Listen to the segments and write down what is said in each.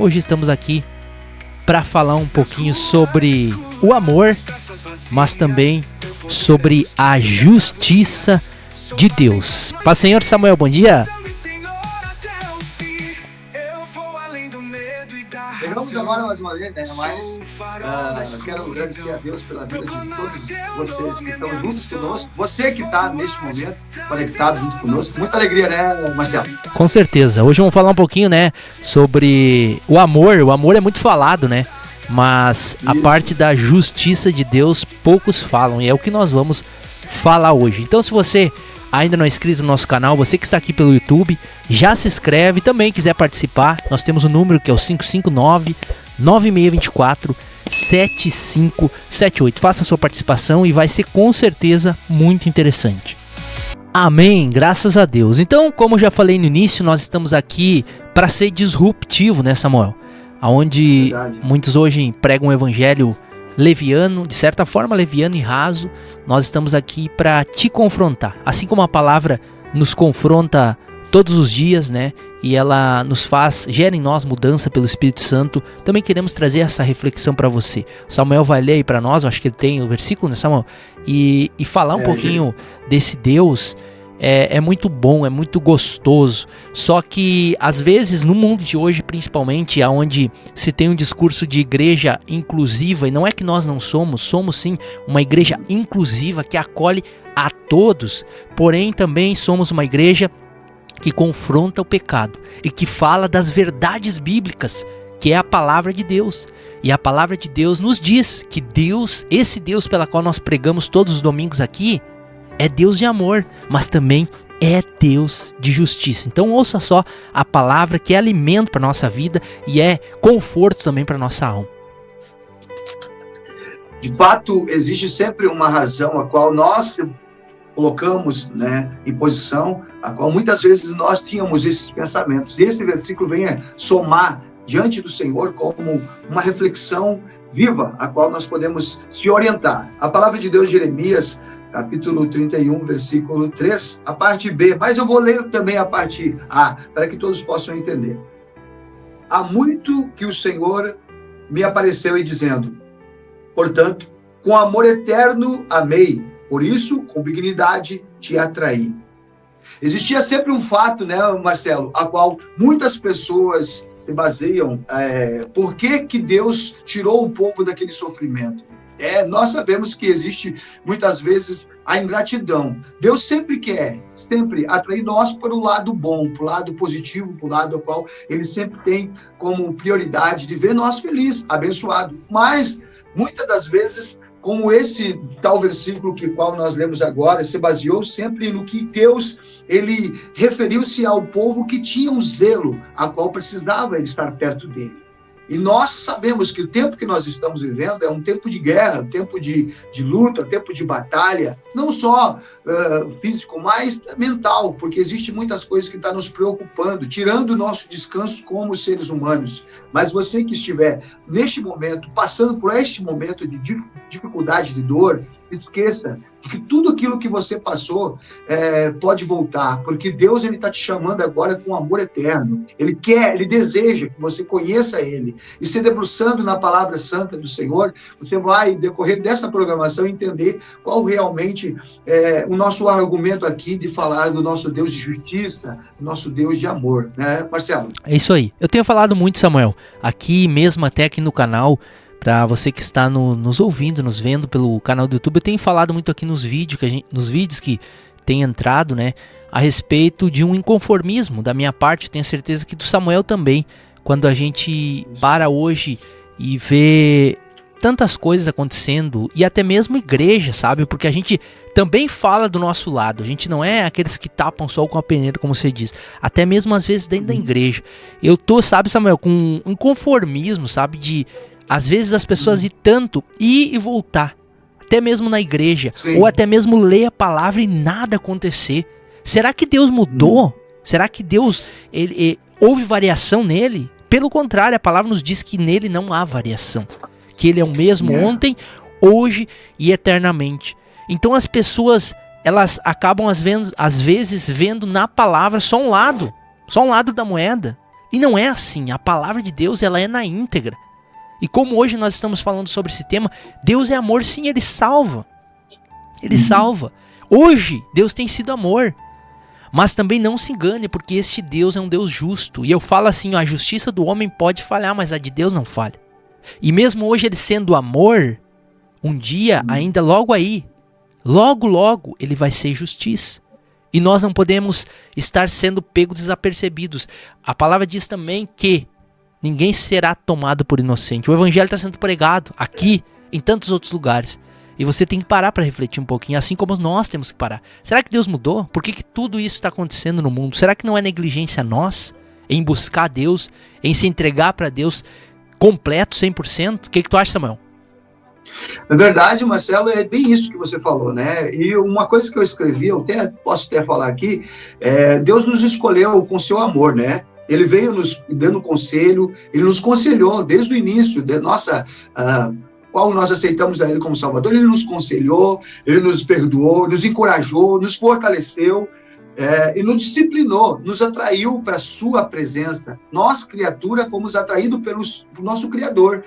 Hoje estamos aqui para falar um pouquinho sobre o amor, mas também sobre a justiça de Deus. Paz, Senhor Samuel, bom dia. Chegamos agora mais uma vez, né? Mas quero agradecer a Deus pela vida de todos vocês que estão juntos conosco. Você que está neste momento conectado junto conosco. Muita alegria, né, Marcelo? Com certeza. Hoje vamos falar um pouquinho, né, sobre o amor. O amor é muito falado, né? Mas a parte da justiça de Deus poucos falam. E é o que nós vamos falar hoje. Então, se você ainda não é inscrito no nosso canal, você que está aqui pelo YouTube, já se inscreve. Também quiser participar, nós temos um número que é o 559-9624-7578. Faça a sua participação e vai ser com certeza muito interessante. Amém, graças a Deus. Então, como já falei no início, nós estamos aqui para ser disruptivo, né, Samuel? Onde muitos hoje pregam um evangelho leviano, de certa forma leviano e raso. Nós estamos aqui para te confrontar, assim como a palavra nos confronta todos os dias, né? E ela nos faz, gera em nós mudança pelo Espírito Santo. Também queremos trazer essa reflexão para você. O Samuel vai ler aí para nós, eu acho que ele tem o versículo, né, Samuel? E falar um pouquinho desse Deus. É muito bom, é muito gostoso. Só que às vezes no mundo de hoje, principalmente, onde se tem um discurso de igreja inclusiva, e não é que nós não somos sim uma igreja inclusiva que acolhe a todos, porém também somos uma igreja que confronta o pecado e que fala das verdades bíblicas, que é a palavra de Deus. E a palavra de Deus nos diz que Deus, esse Deus pela qual nós pregamos todos os domingos aqui, é Deus de amor, mas também é Deus de justiça. Então ouça só a palavra que é alimento para a nossa vida e é conforto também para a nossa alma. De fato, existe sempre uma razão a qual nós colocamos, né, em posição, a qual muitas vezes nós tínhamos esses pensamentos. E esse versículo vem somar diante do Senhor como uma reflexão viva, a qual nós podemos se orientar. A palavra de Deus, Jeremias, capítulo 31, versículo 3, a parte B, mas eu vou ler também a parte A, para que todos possam entender. Há muito que o Senhor me apareceu e dizendo, portanto, com amor eterno amei, por isso, com benignidade te atraí. Existia sempre um fato, né, Marcelo, a qual muitas pessoas se baseiam, por que Deus tirou o povo daquele sofrimento? Nós sabemos que existe muitas vezes a ingratidão. Deus sempre quer, sempre atrair nós para o lado bom, para o lado positivo, para o lado ao qual Ele sempre tem como prioridade de ver nós felizes, abençoados. Mas, muitas das vezes, como esse tal versículo que qual nós lemos agora, se baseou sempre no que Deus, Ele referiu-se ao povo que tinha um zelo, a qual precisava estar perto dele. E nós sabemos que o tempo que nós estamos vivendo é um tempo de guerra, um tempo de luta, um tempo de batalha, não só físico, mas mental, porque existem muitas coisas que estão nos preocupando, tirando o nosso descanso como seres humanos. Mas você que estiver neste momento, passando por este momento de dificuldade, de dor, esqueça de que tudo aquilo que você passou pode voltar, porque Deus está te chamando agora com amor eterno. Ele quer, Ele deseja que você conheça Ele. E se debruçando na palavra santa do Senhor, você vai, decorrer dessa programação, entender qual realmente é o nosso argumento aqui de falar do nosso Deus de justiça, do nosso Deus de amor, né, Marcelo? É isso aí. Eu tenho falado muito, Samuel, aqui mesmo, até aqui no canal. Para você que está nos ouvindo, nos vendo pelo canal do YouTube, eu tenho falado muito aqui nos vídeos que tem entrado, né, a respeito de um inconformismo da minha parte, tenho certeza que do Samuel também, quando a gente para hoje e vê tantas coisas acontecendo, e até mesmo igreja, sabe, porque a gente também fala do nosso lado, a gente não é aqueles que tapam o sol com a peneira, como você diz, até mesmo às vezes dentro da igreja, eu tô, sabe, Samuel, com um inconformismo, sabe, de às vezes as pessoas ir tanto, ir e voltar, até mesmo na igreja, ou até mesmo ler a palavra e nada acontecer. Será que Deus mudou? Será que Deus, houve variação nele? Pelo contrário, a palavra nos diz que nele não há variação. Que ele é o mesmo ontem, hoje e eternamente. Então as pessoas, elas acabam às vezes vendo na palavra só um lado da moeda. E não é assim. A palavra de Deus, ela é na íntegra. E como hoje nós estamos falando sobre esse tema, Deus é amor, sim, Ele salva. Ele salva. Hoje, Deus tem sido amor. Mas também não se engane, porque este Deus é um Deus justo. E eu falo assim, a justiça do homem pode falhar, mas a de Deus não falha. E mesmo hoje Ele sendo amor, um dia, ainda logo aí, logo, Ele vai ser justiça. E nós não podemos estar sendo pegos desapercebidos. A palavra diz também que ninguém será tomado por inocente. O evangelho está sendo pregado aqui, em tantos outros lugares. E você tem que parar para refletir um pouquinho, assim como nós temos que parar. Será que Deus mudou? Por que tudo isso está acontecendo no mundo? Será que não é negligência nós em buscar Deus, em se entregar para Deus completo, 100%? O que tu acha, Samuel? Na verdade, Marcelo, é bem isso que você falou, né? E uma coisa que eu escrevi, eu posso até falar aqui, Deus nos escolheu com seu amor, né? Ele veio nos dando conselho, Ele nos conselhou desde o início da nossa... qual nós aceitamos a Ele como Salvador. Ele nos conselhou, Ele nos perdoou, nos encorajou, nos fortaleceu, e nos disciplinou, nos atraiu para a sua presença. Nós, criatura, fomos atraídos pelo nosso Criador.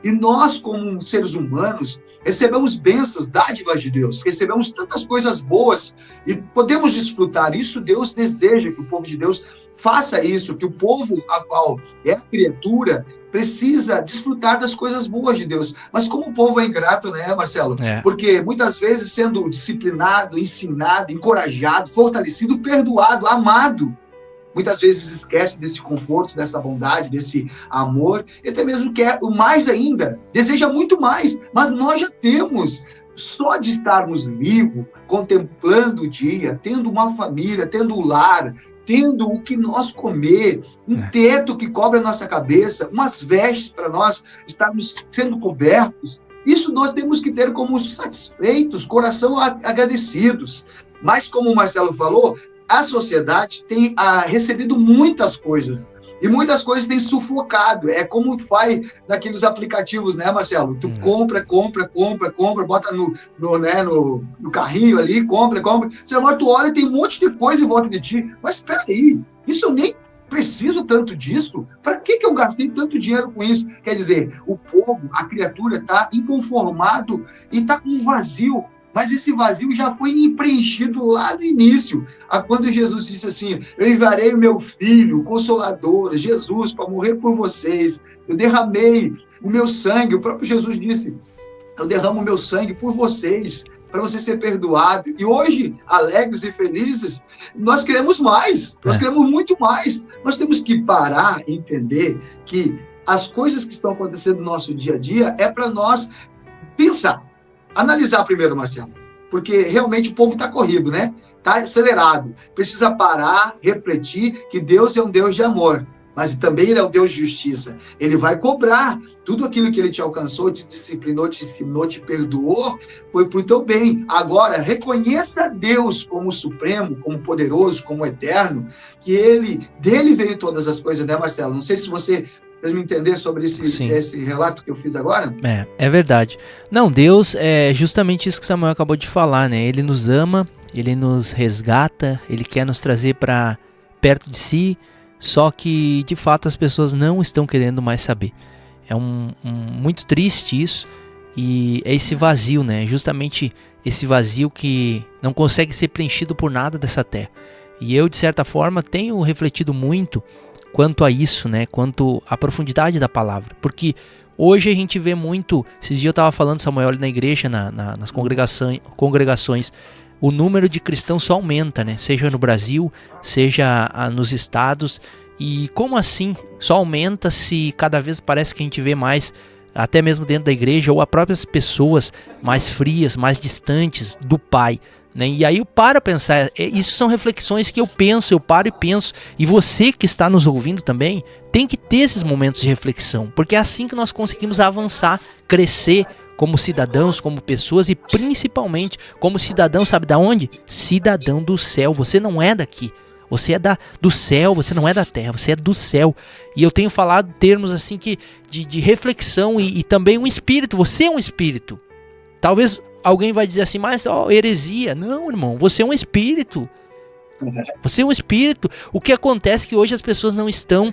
E nós, como seres humanos, recebemos bênçãos, dádivas de Deus, recebemos tantas coisas boas e podemos desfrutar. Isso Deus deseja que o povo de Deus faça isso, que o povo a qual é a criatura precisa desfrutar das coisas boas de Deus. Mas como o povo é ingrato, né, Marcelo? Porque muitas vezes sendo disciplinado, ensinado, encorajado, fortalecido, perdoado, amado, muitas vezes esquece desse conforto, dessa bondade, desse amor, e até mesmo quer o mais ainda, deseja muito mais, mas nós já temos, só de estarmos vivos, contemplando o dia, tendo uma família, tendo o lar, tendo o que nós comer, um teto que cobre a nossa cabeça, umas vestes para nós estarmos sendo cobertos, isso nós temos que ter como satisfeitos, coração agradecidos. Mas como o Marcelo falou, a sociedade tem recebido muitas coisas, e muitas coisas têm sufocado. É como faz naqueles aplicativos, né, Marcelo? Tu compra, bota no carrinho ali, compra. Tu olha, tem um monte de coisa em volta de ti. Mas espera aí, isso eu nem preciso tanto disso? Para que eu gastei tanto dinheiro com isso? Quer dizer, o povo, a criatura está inconformado e está com um vazio. Mas esse vazio já foi preenchido lá no início, quando Jesus disse assim, eu enviarei o meu filho, o Consolador, Jesus, para morrer por vocês. Eu derramei o meu sangue, o próprio Jesus disse, eu derramo o meu sangue por vocês, para você ser perdoado. E hoje, alegres e felizes, nós queremos mais, nós queremos muito mais. Nós temos que parar e entender que as coisas que estão acontecendo no nosso dia a dia é para nós pensar. Analisar primeiro, Marcelo, porque realmente o povo está corrido, né? Está acelerado. Precisa parar, refletir que Deus é um Deus de amor, mas também Ele é um Deus de justiça. Ele vai cobrar tudo aquilo que Ele te alcançou, te disciplinou, te ensinou, te perdoou, foi para o teu bem. Agora, reconheça Deus como supremo, como poderoso, como eterno, que dele veio todas as coisas, né, Marcelo? Não sei se você... Para me entender sobre esse relato que eu fiz agora? É verdade. Não, Deus é justamente isso que Samuel acabou de falar, né? Ele nos ama, Ele nos resgata, Ele quer nos trazer para perto de si, só que, de fato, as pessoas não estão querendo mais saber. É muito triste isso, e é esse vazio, né? Justamente esse vazio que não consegue ser preenchido por nada dessa terra. E eu, de certa forma, tenho refletido muito quanto a isso, né? Quanto à profundidade da palavra. Porque hoje a gente vê muito... Esses dias eu estava falando, Samuel, ali na igreja, nas congregações, o número de cristãos só aumenta, né? Seja no Brasil, seja nos estados. E como assim? Só aumenta se cada vez parece que a gente vê mais, até mesmo dentro da igreja, ou as próprias pessoas mais frias, mais distantes do Pai. E aí eu paro a pensar, isso são reflexões que eu paro e penso, e você que está nos ouvindo também, tem que ter esses momentos de reflexão, porque é assim que nós conseguimos avançar, crescer como cidadãos, como pessoas, e principalmente como cidadão, sabe da onde? Cidadão do céu. Você não é daqui, você é do céu, você não é da terra, você é do céu. E eu tenho falado termos assim que de reflexão e também um espírito, você é um espírito. Talvez alguém vai dizer assim, mas heresia. Não, irmão, você é um espírito. Você é um espírito. O que acontece é que hoje as pessoas não estão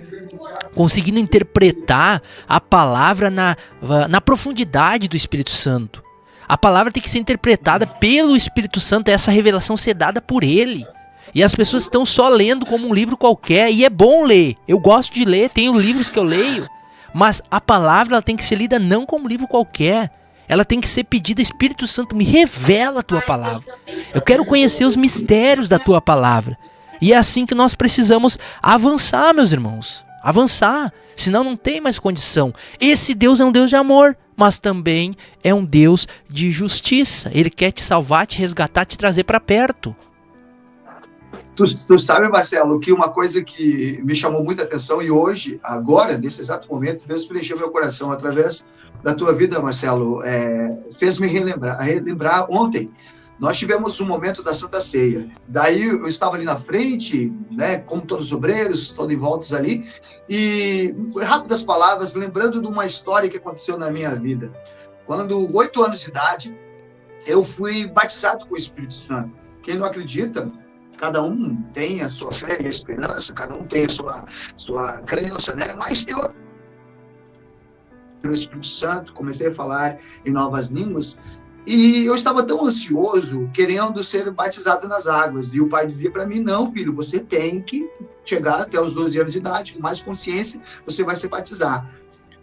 conseguindo interpretar a palavra na profundidade do Espírito Santo. A palavra tem que ser interpretada pelo Espírito Santo, essa revelação ser dada por ele. E as pessoas estão só lendo como um livro qualquer, e é bom ler. Eu gosto de ler, tenho livros que eu leio, mas a palavra ela tem que ser lida não como um livro qualquer. Ela tem que ser pedida, Espírito Santo, me revela a tua palavra. Eu quero conhecer os mistérios da tua palavra. E é assim que nós precisamos avançar, meus irmãos. Avançar, senão não tem mais condição. Esse Deus é um Deus de amor, mas também é um Deus de justiça. Ele quer te salvar, te resgatar, te trazer para perto. Tu sabe, Marcelo, que uma coisa que me chamou muita atenção e hoje, agora, nesse exato momento, Deus preencheu meu coração através da tua vida, Marcelo, fez-me relembrar ontem. Nós tivemos um momento da Santa Ceia. Daí eu estava ali na frente, né, como todos os obreiros, todos em voltas ali, e rápidas palavras, lembrando de uma história que aconteceu na minha vida. Quando 8 anos de idade, eu fui batizado com o Espírito Santo. Quem não acredita, cada um tem a sua fé e a esperança, cada um tem a sua crença, né? Mas eu, pelo Espírito Santo, comecei a falar em novas línguas e eu estava tão ansioso, querendo ser batizado nas águas. E o pai dizia para mim, não, filho, você tem que chegar até os 12 anos de idade, com mais consciência, você vai se batizar.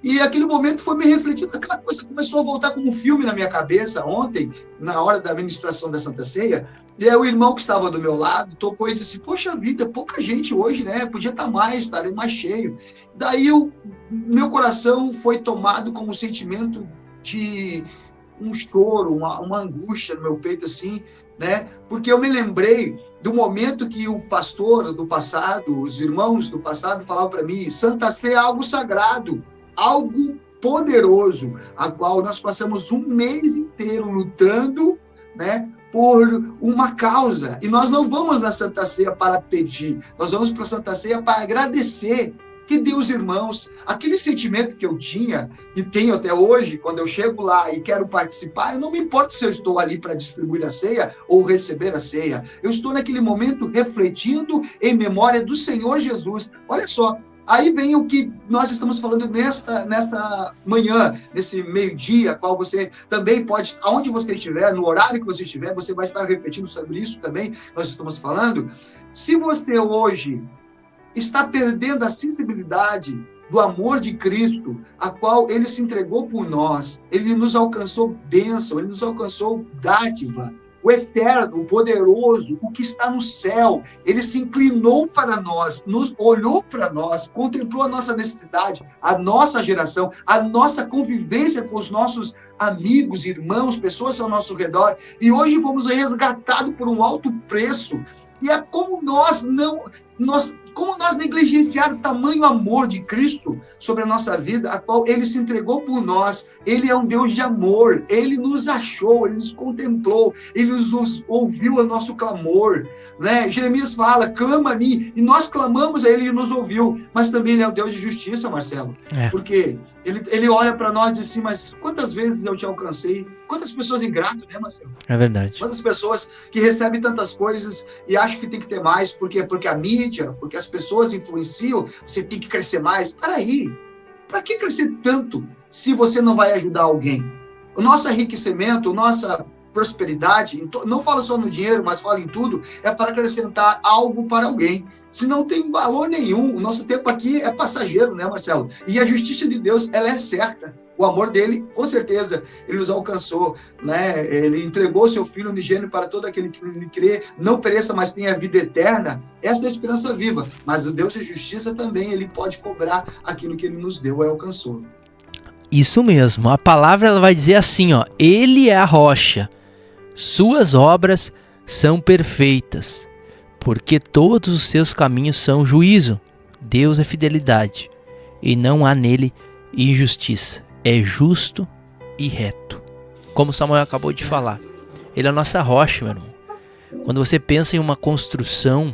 E aquele momento foi me refletindo, aquela coisa começou a voltar como um filme na minha cabeça ontem, na hora da ministração da Santa Ceia. E aí o irmão que estava do meu lado tocou e disse, poxa vida, pouca gente hoje, né? Podia estar mais, estar mais cheio. Daí meu coração foi tomado com um sentimento de um choro, uma angústia no meu peito, assim, né? Porque eu me lembrei do momento que o pastor do passado, os irmãos do passado falavam para mim, Santa Ceia é algo sagrado, algo poderoso, a qual nós passamos um mês inteiro lutando, né, por uma causa. E nós não vamos na Santa Ceia para pedir, nós vamos para a Santa Ceia para agradecer. Que Deus, irmãos, aquele sentimento que eu tinha e tenho até hoje, quando eu chego lá e quero participar, eu não me importo se eu estou ali para distribuir a ceia ou receber a ceia. Eu estou naquele momento refletindo em memória do Senhor Jesus. Olha só, aí vem o que nós estamos falando nesta manhã, nesse meio-dia, qual você também pode, aonde você estiver, no horário que você estiver, você vai estar refletindo sobre isso também, nós estamos falando. Se você hoje está perdendo a sensibilidade do amor de Cristo, a qual ele se entregou por nós, ele nos alcançou bênção, ele nos alcançou dádiva, o eterno, o poderoso, o que está no céu, ele se inclinou para nós, nos olhou para nós, contemplou a nossa necessidade, a nossa geração, a nossa convivência com os nossos amigos, irmãos, pessoas ao nosso redor, e hoje fomos resgatados por um alto preço. E é como nós negligenciar o tamanho amor de Cristo sobre a nossa vida, a qual ele se entregou por nós. Ele é um Deus de amor, ele nos achou, ele nos contemplou, ele nos ouviu o nosso clamor, né? Jeremias fala, clama a mim, e nós clamamos a ele e nos ouviu, mas também ele é o Deus de justiça, Marcelo, porque ele olha para nós e diz assim, mas quantas vezes eu te alcancei? Quantas pessoas ingratas, né, Marcelo? É verdade. Quantas pessoas que recebem tantas coisas e acham que tem que ter mais, porque a mídia, porque as pessoas influenciam, você tem que crescer mais. Para aí, para que crescer tanto se você não vai ajudar alguém? O nosso enriquecimento, a nossa prosperidade, não falo só no dinheiro, mas falo em tudo, é para acrescentar algo para alguém. Se não tem valor nenhum, o nosso tempo aqui é passageiro, né, Marcelo? E a justiça de Deus, ela é certa. O amor dele, com certeza, ele nos alcançou, né? Ele entregou seu Filho unigênito para todo aquele que nele crê, não pereça, mas tenha vida eterna. Essa é a esperança viva. Mas o Deus de justiça também, ele pode cobrar aquilo que ele nos deu e alcançou. Isso mesmo. A palavra ela vai dizer assim, ó, ele é a rocha, suas obras são perfeitas, porque todos os seus caminhos são juízo. Deus é fidelidade e não há nele injustiça. É justo e reto. Como Samuel acabou de falar, ele é a nossa rocha, meu irmão. Quando você pensa em uma construção,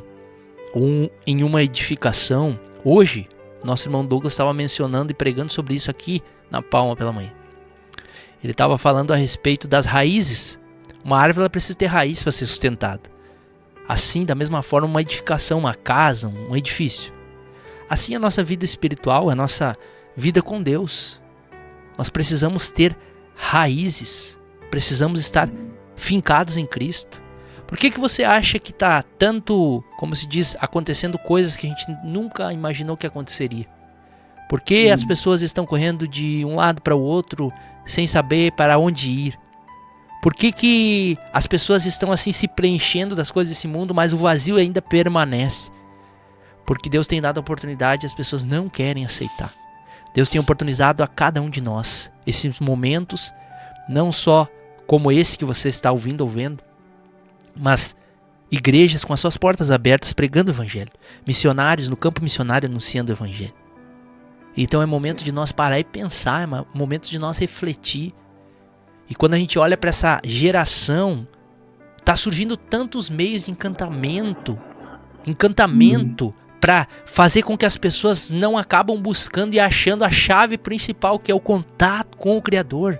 ou em uma edificação, hoje, nosso irmão Douglas estava mencionando e pregando sobre isso aqui na Palma pela manhã. Ele estava falando a respeito das raízes. Uma árvore ela precisa ter raiz para ser sustentada. Assim, da mesma forma, uma edificação, uma casa, um edifício. Assim, a nossa vida espiritual, a nossa vida com Deus. Nós precisamos ter raízes, precisamos estar fincados em Cristo. Por que você acha que está tanto, como se diz, acontecendo coisas que a gente nunca imaginou que aconteceria? Por que as pessoas estão correndo de um lado para o outro sem saber para onde ir? Por que as pessoas estão assim se preenchendo das coisas desse mundo, mas o vazio ainda permanece? Porque Deus tem dado a oportunidade e as pessoas não querem aceitar. Deus tem oportunizado a cada um de nós esses momentos, não só como esse que você está ouvindo ou vendo, mas igrejas com as suas portas abertas pregando o evangelho, missionários no campo missionário anunciando o evangelho. Então é momento de nós parar e pensar, é momento de nós refletir. E quando a gente olha para essa geração, tá surgindo tantos meios de encantamento para fazer com que as pessoas não acabam buscando e achando a chave principal, que é o contato com o Criador.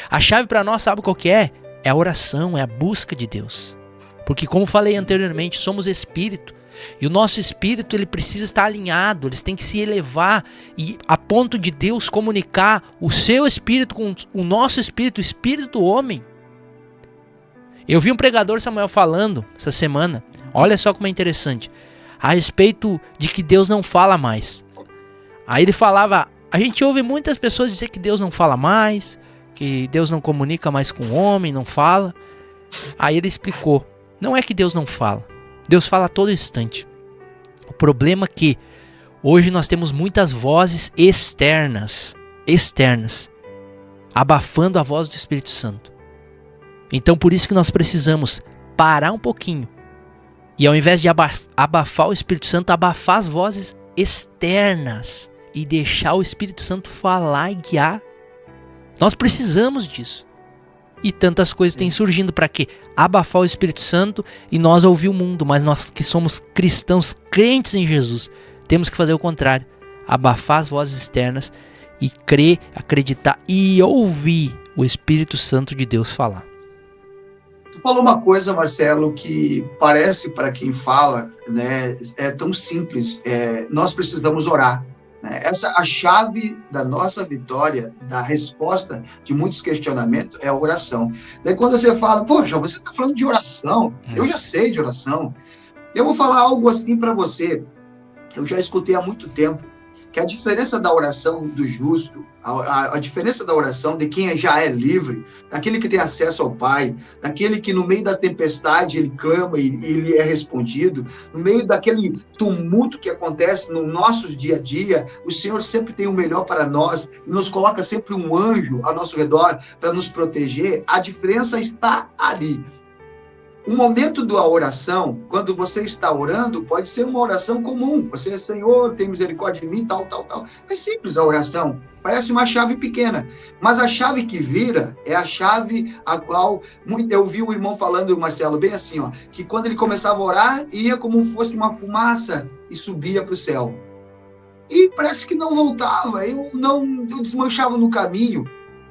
A chave para nós, sabe qual que é? É a oração, é a busca de Deus. Porque como falei anteriormente, somos espírito. E o nosso espírito, ele precisa estar alinhado, eles têm que se elevar e a ponto de Deus comunicar o seu espírito com o nosso espírito, o espírito do homem. Eu vi um pregador, Samuel, falando essa semana, olha só como é interessante, a respeito de que Deus não fala mais. Aí ele falava, a gente ouve muitas pessoas dizer que Deus não fala mais, que Deus não comunica mais com o homem, não fala. Aí ele explicou, não é que Deus não fala, Deus fala a todo instante. O problema é que hoje nós temos muitas vozes externas, abafando a voz do Espírito Santo. Então por isso que nós precisamos parar um pouquinho e ao invés de abafar o Espírito Santo, abafar as vozes externas e deixar o Espírito Santo falar e guiar. Nós precisamos disso. E tantas coisas têm surgindo para quê? Abafar o Espírito Santo e nós ouvir o mundo. Mas nós que somos cristãos, crentes em Jesus, temos que fazer o contrário. Abafar as vozes externas e crer, acreditar e ouvir o Espírito Santo de Deus falar. Tu falou uma coisa, Marcelo, que parece para quem fala, né, é tão simples. Nós precisamos orar. Essa a chave da nossa vitória, da resposta de muitos questionamentos é a oração. Daí quando você fala, poxa, você está falando de oração, eu já sei de oração. Eu vou falar algo assim para você, eu já escutei há muito tempo, que a diferença da oração do justo, a diferença da oração de quem já é livre, daquele que tem acesso ao Pai, daquele que no meio da tempestade ele clama e ele é respondido, no meio daquele tumulto que acontece no nosso dia a dia, o Senhor sempre tem o melhor para nós, e nos coloca sempre um anjo ao nosso redor para nos proteger. A diferença está ali. O momento da oração, quando você está orando, pode ser uma oração comum. Você, Senhor, tem misericórdia de mim, tal. É simples a oração. Parece uma chave pequena. Mas a chave que vira é a chave a qual... Eu vi um irmão falando, Marcelo, bem assim, ó, que quando ele começava a orar, ia como fosse uma fumaça e subia para o céu. E parece que não voltava. Eu desmanchava no caminho.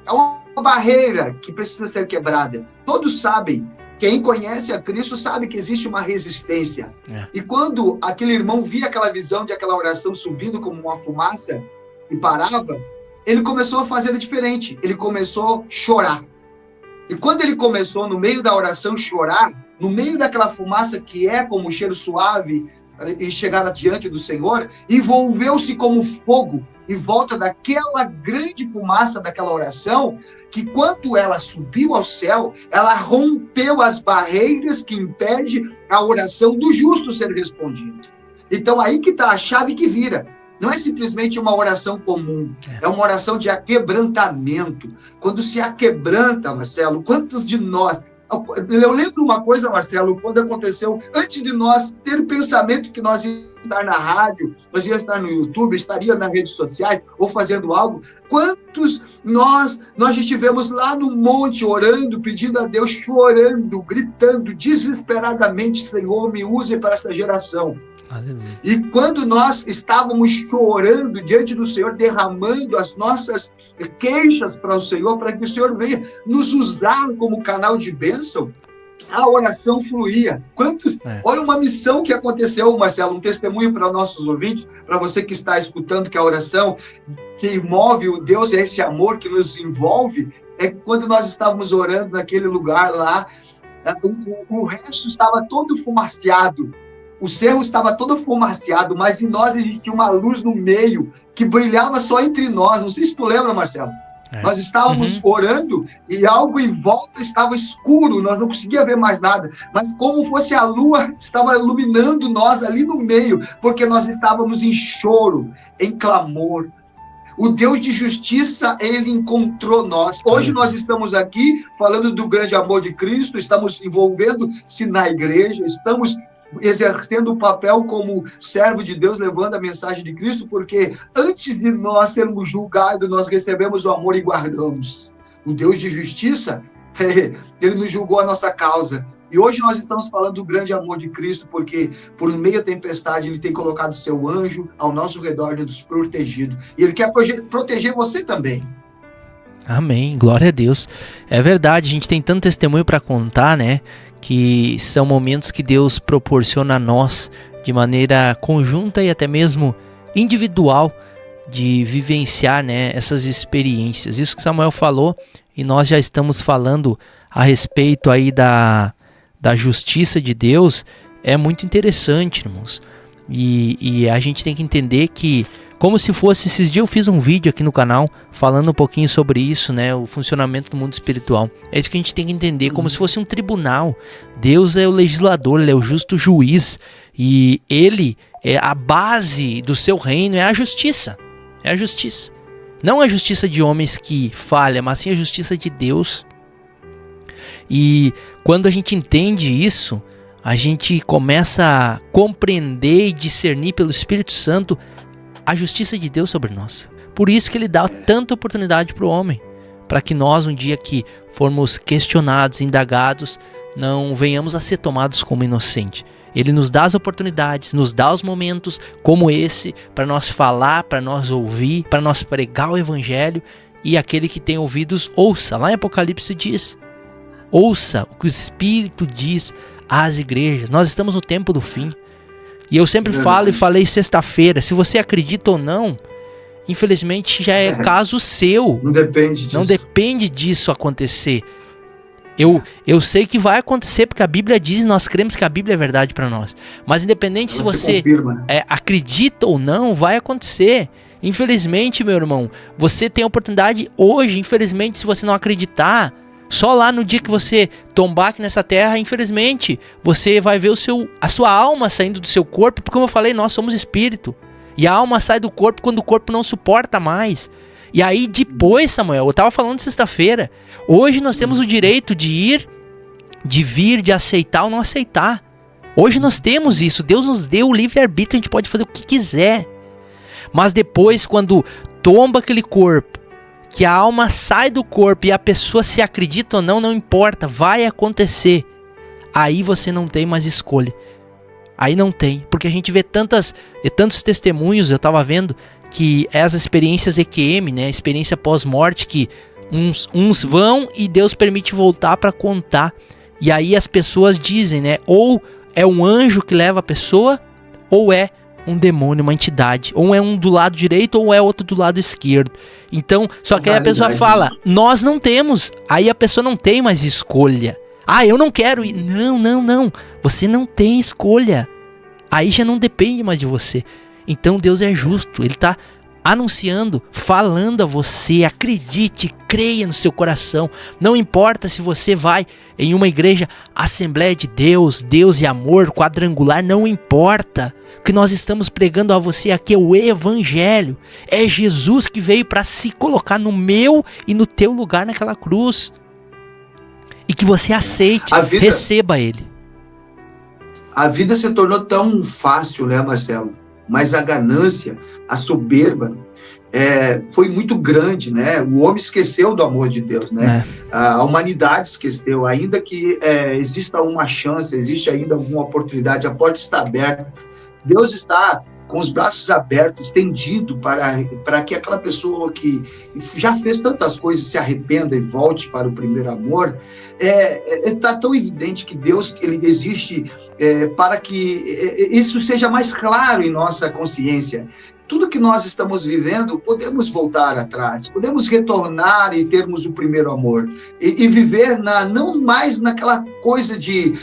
É uma barreira que precisa ser quebrada. Todos sabem. Quem conhece a Cristo sabe que existe uma resistência. E quando aquele irmão via aquela visão de aquela oração subindo como uma fumaça e parava, ele começou a fazer diferente. Ele começou a chorar. E quando ele começou, no meio da oração, chorar, no meio daquela fumaça que é como um cheiro suave e chegar diante do Senhor, envolveu-se como fogo em volta daquela grande fumaça daquela oração, que quando ela subiu ao céu, ela rompeu as barreiras que impedem a oração do justo ser respondida. Então aí que está a chave que vira. Não é simplesmente uma oração comum, é uma oração de aquebrantamento. Quando se aquebranta, Marcelo, quantos de nós... Eu lembro uma coisa, Marcelo, quando aconteceu, antes de nós ter o pensamento que nós íamos estar na rádio, nós íamos estar no YouTube, estaria nas redes sociais, ou fazendo algo, quantos nós estivemos lá no monte orando, pedindo a Deus, chorando, gritando desesperadamente, Senhor, me use para essa geração. Aleluia. E quando nós estávamos chorando diante do Senhor, derramando as nossas queixas para o Senhor, para que o Senhor venha nos usar como canal de bênção, a oração fluía. Olha uma missão que aconteceu, Marcelo, um testemunho para nossos ouvintes, para você que está escutando, que a oração que move o Deus é esse amor que nos envolve. É que quando nós estávamos orando naquele lugar lá, o resto estava todo fumaciado. O cerro estava todo fumaciado, mas em nós existia uma luz no meio que brilhava só entre nós. Não sei se tu lembra, Marcelo. Nós estávamos orando e algo em volta estava escuro, nós não conseguíamos ver mais nada, mas como fosse a lua, estava iluminando nós ali no meio, porque nós estávamos em choro, em clamor. O Deus de justiça, ele encontrou nós. Hoje nós estamos aqui falando do grande amor de Cristo, estamos envolvendo-se na igreja, estamos exercendo o papel como servo de Deus, levando a mensagem de Cristo, porque antes de nós sermos julgados, nós recebemos o amor e guardamos. O Deus de justiça, ele nos julgou a nossa causa. E hoje nós estamos falando do grande amor de Cristo, porque por meio da tempestade ele tem colocado seu anjo ao nosso redor e nos protegido. E ele quer proteger você também. Amém, glória a Deus. É verdade, a gente tem tanto testemunho para contar, né? Que são momentos que Deus proporciona a nós de maneira conjunta e até mesmo individual de vivenciar, né, essas experiências. Isso que Samuel falou, e nós já estamos falando a respeito aí da justiça de Deus, é muito interessante, irmãos. E a gente tem que entender que, como se fosse, esses dias eu fiz um vídeo aqui no canal falando um pouquinho sobre isso, né, o funcionamento do mundo espiritual. É isso que a gente tem que entender, como se fosse um tribunal. Deus é o legislador, ele é o justo juiz, e ele é a base do seu reino, é a justiça. É a justiça. Não a justiça de homens que falham, mas sim a justiça de Deus. E quando a gente entende isso, a gente começa a compreender e discernir pelo Espírito Santo a justiça de Deus sobre nós. Por isso que ele dá tanta oportunidade para o homem, para que nós, um dia que formos questionados, indagados, não venhamos a ser tomados como inocente. Ele nos dá as oportunidades, nos dá os momentos como esse, para nós falar, para nós ouvir, para nós pregar o evangelho, e aquele que tem ouvidos, ouça. Lá em Apocalipse diz, ouça o que o Espírito diz às igrejas. Nós estamos no tempo do fim. E eu sempre falo e falei sexta-feira, se você acredita ou não, infelizmente já é caso seu. Não depende disso. Não depende disso acontecer. Eu sei que vai acontecer, porque a Bíblia diz, nós cremos que a Bíblia é verdade para nós. Mas independente se você acredita ou não, vai acontecer. Infelizmente, meu irmão, você tem a oportunidade hoje. Infelizmente, se você não acreditar, só lá no dia que você tombar aqui nessa terra, infelizmente, você vai ver a sua alma saindo do seu corpo, porque como eu falei, nós somos espírito. E a alma sai do corpo quando o corpo não suporta mais. E aí depois, Samuel, eu estava falando sexta-feira, hoje nós temos o direito de ir, de vir, de aceitar ou não aceitar. Hoje nós temos isso, Deus nos deu o livre-arbítrio, a gente pode fazer o que quiser. Mas depois, quando tomba aquele corpo, que a alma sai do corpo e a pessoa se acredita ou não, não importa, vai acontecer. Aí você não tem mais escolha. Aí não tem, porque a gente vê tantos testemunhos, eu estava vendo, que as experiências EQM, né, experiência pós-morte, que uns vão e Deus permite voltar para contar. E aí as pessoas dizem, né, ou é um anjo que leva a pessoa, ou é um demônio, uma entidade. Ou é um do lado direito, ou é outro do lado esquerdo. Então, só que aí a pessoa fala, nós não temos. Aí a pessoa não tem mais escolha. Ah, eu não quero ir. Não. Você não tem escolha. Aí já não depende mais de você. Então Deus é justo. Ele está anunciando, falando a você. Acredite, creia no seu coração. Não importa se você vai em uma igreja Assembleia de Deus, Deus e Amor, quadrangular, não importa. O que nós estamos pregando a você aqui é o Evangelho. É Jesus que veio para se colocar no meu e no teu lugar naquela cruz. E que você aceite, receba Ele. A vida se tornou tão fácil, né, Marcelo? Mas a ganância, a soberba, foi muito grande, né? O homem esqueceu do amor de Deus, né? A humanidade esqueceu. Ainda que exista uma chance, existe ainda alguma oportunidade, a porta está aberta. Deus está com os braços abertos, estendido para que aquela pessoa que já fez tantas coisas se arrependa e volte para o primeiro amor. Está tão evidente que Deus ele existe para que isso seja mais claro em nossa consciência. Tudo que nós estamos vivendo, podemos voltar atrás, podemos retornar e termos o primeiro amor. E viver não mais naquela coisa de,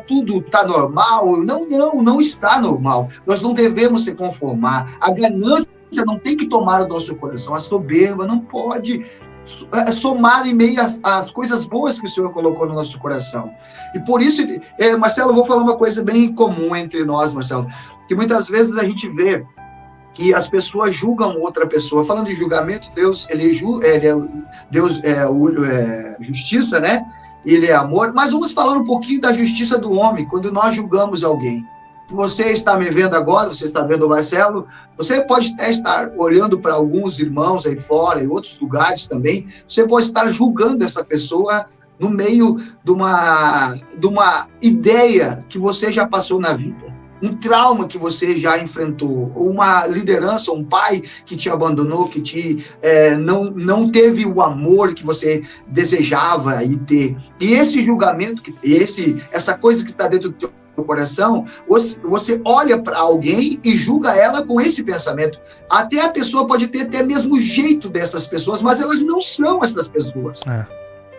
tudo está normal. Não está normal. Nós não devemos se conformar. A ganância não tem que tomar o nosso coração. A soberba não pode somar em meio às coisas boas que o Senhor colocou no nosso coração. E por isso, Marcelo, eu vou falar uma coisa bem comum entre nós, Marcelo, que muitas vezes a gente vê que as pessoas julgam outra pessoa. Falando de julgamento, Deus é justiça, né? Ele é amor. Mas vamos falar um pouquinho da justiça do homem, quando nós julgamos alguém. Você está me vendo agora, você está vendo o Marcelo, você pode estar olhando para alguns irmãos aí fora, em outros lugares também, você pode estar julgando essa pessoa no meio de uma ideia que você já passou na vida. Um trauma que você já enfrentou, uma liderança, um pai que te abandonou, que não teve o amor que você desejava ter. E esse julgamento, essa coisa que está dentro do teu coração, você olha para alguém e julga ela com esse pensamento. Até a pessoa pode ter até mesmo o jeito dessas pessoas, mas elas não são essas pessoas.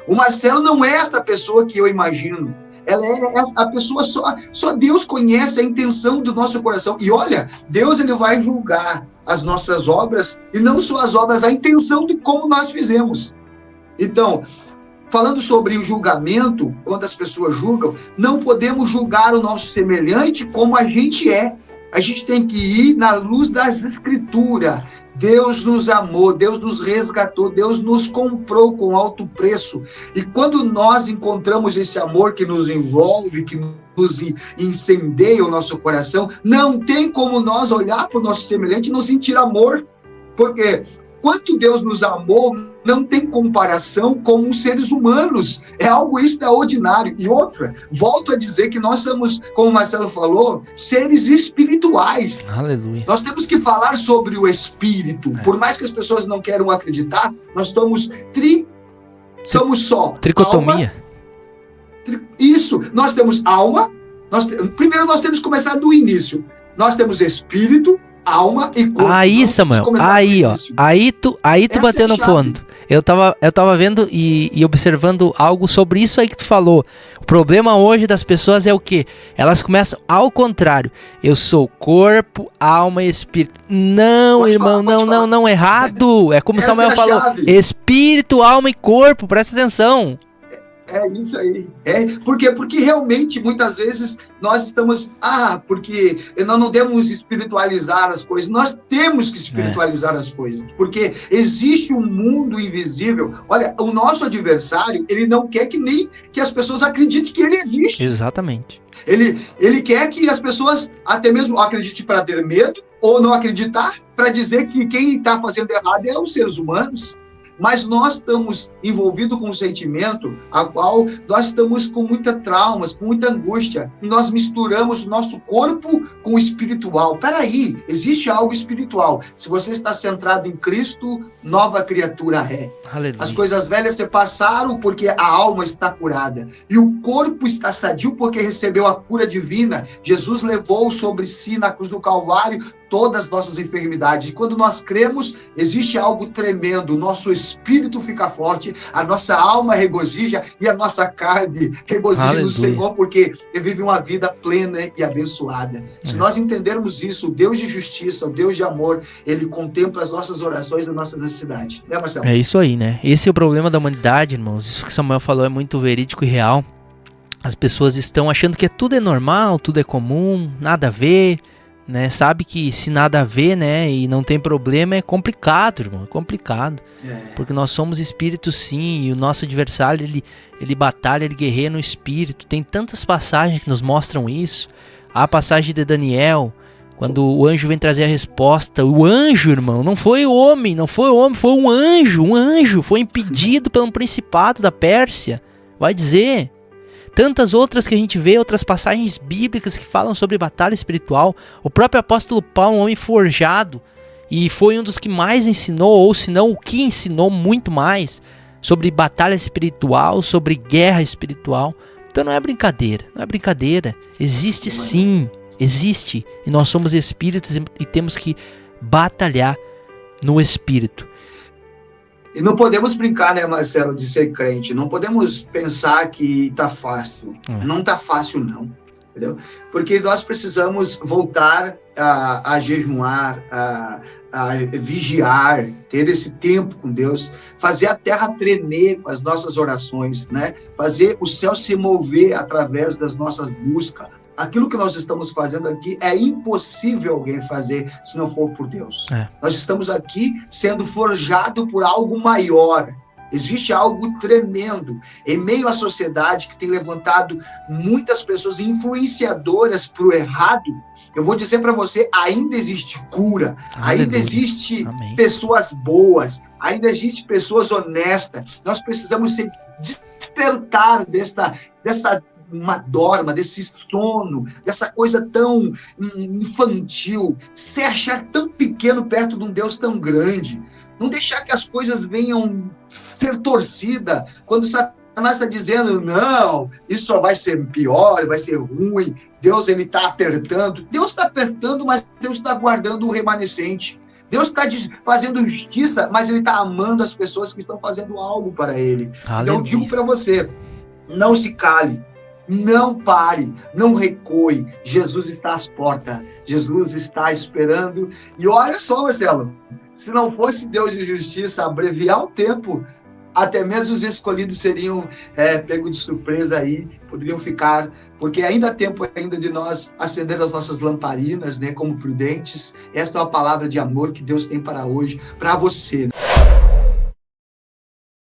O Marcelo não é essa pessoa que eu imagino. Ela é a pessoa, só Deus conhece a intenção do nosso coração. E olha, Deus ele vai julgar as nossas obras, e não só as obras, a intenção de como nós fizemos. Então, falando sobre o julgamento, quando as pessoas julgam, não podemos julgar o nosso semelhante como a gente é. A gente tem que ir na luz das Escrituras. Deus nos amou, Deus nos resgatou, Deus nos comprou com alto preço. E quando nós encontramos esse amor que nos envolve, que nos incendeia o nosso coração, não tem como nós olhar para o nosso semelhante e não sentir amor. Porque quanto Deus nos amou, não tem comparação com os seres humanos. É algo extraordinário. E outra, volto a dizer que nós somos, como o Marcelo falou, seres espirituais. Aleluia. Nós temos que falar sobre o espírito. Por mais que as pessoas não queiram acreditar, nós somos tricotomia. Isso. Nós temos alma. Primeiro nós temos que começar do início. Nós temos espírito, alma e corpo. Aí, Samuel, aí tu bateu no ponto. Eu tava vendo e observando algo sobre isso aí que tu falou. O problema hoje das pessoas é o quê? Elas começam ao contrário. Eu sou corpo, alma e espírito. Não, irmão, não, errado. É como Samuel falou. Espírito, alma e corpo, presta atenção. É isso aí. Por quê? Porque realmente, muitas vezes, nós estamos... porque nós não devemos espiritualizar as coisas. Nós temos que espiritualizar as coisas. Porque existe um mundo invisível. Olha, o nosso adversário, ele não quer que as pessoas acreditem que ele existe. Exatamente. Ele quer que as pessoas até mesmo acreditem para ter medo, ou não acreditar, para dizer que quem está fazendo errado é os seres humanos. Mas nós estamos envolvidos com um sentimento a qual nós estamos com muita traumas, com muita angústia. E nós misturamos o nosso corpo com o espiritual. Peraí, existe algo espiritual. Se você está centrado em Cristo, nova criatura é. Aleluia. As coisas velhas se passaram porque a alma está curada. E o corpo está sadio porque recebeu a cura divina. Jesus levou sobre si na cruz do Calvário todas as nossas enfermidades. E quando nós cremos, existe algo tremendo. O nosso espírito fica forte, a nossa alma regozija e a nossa carne regozija no Senhor, porque ele vive uma vida plena e abençoada. Se nós entendermos isso, o Deus de justiça, o Deus de amor, ele contempla as nossas orações e as nossas necessidades. Né, Marcelo? É isso aí, né? Esse é o problema da humanidade, irmãos. Isso que Samuel falou é muito verídico e real. As pessoas estão achando que tudo é normal, tudo é comum, nada a ver, né? Sabe que se nada a ver, né, e não tem problema, é complicado, irmão, é complicado. Porque nós somos espíritos, sim, e o nosso adversário, ele batalha, ele guerreia no espírito. Tem tantas passagens que nos mostram isso. A passagem de Daniel, quando o anjo vem trazer a resposta. O anjo, irmão, não foi o homem, foi um anjo. Um anjo foi impedido pelo principado da Pérsia. Vai dizer. Tantas outras que a gente vê, outras passagens bíblicas que falam sobre batalha espiritual. O próprio apóstolo Paulo, um homem forjado, e foi um dos que mais ensinou, ou se não o que ensinou muito mais, sobre batalha espiritual, sobre guerra espiritual. Então não é brincadeira, não é brincadeira. Existe sim, existe. E nós somos espíritos e temos que batalhar no espírito. E não podemos brincar, né, Marcelo, de ser crente. Não podemos pensar que tá fácil. Não tá fácil, não. Entendeu? Porque nós precisamos voltar a jejuar, a vigiar, ter esse tempo com Deus, fazer a terra tremer com as nossas orações, né? Fazer o céu se mover através das nossas buscas. Aquilo que nós estamos fazendo aqui é impossível alguém fazer se não for por Deus. Nós estamos aqui sendo forjado por algo maior. Existe algo tremendo em meio à sociedade que tem levantado muitas pessoas influenciadoras para o errado. Eu vou dizer para você, ainda existe cura, ainda existe pessoas boas, ainda existe pessoas honestas. Nós precisamos se despertar dessa uma dorma, desse sono, dessa coisa tão infantil, se achar tão pequeno perto de um Deus tão grande. Não deixar que as coisas venham ser torcidas. Quando Satanás está dizendo, não, isso só vai ser pior, vai ser ruim, Deus ele está apertando. Deus está apertando, mas Deus está guardando o remanescente. Deus está fazendo justiça, mas ele está amando as pessoas que estão fazendo algo para ele. Aleluia. Eu digo para você, não se cale. Não pare, não recue. Jesus está às portas. Jesus está esperando. E olha só, Marcelo, se não fosse Deus de justiça abreviar o tempo, até mesmo os escolhidos seriam pegos de surpresa aí, poderiam ficar, porque ainda há tempo ainda de nós acender as nossas lamparinas, né, como prudentes. Esta é uma palavra de amor que Deus tem para hoje, para você.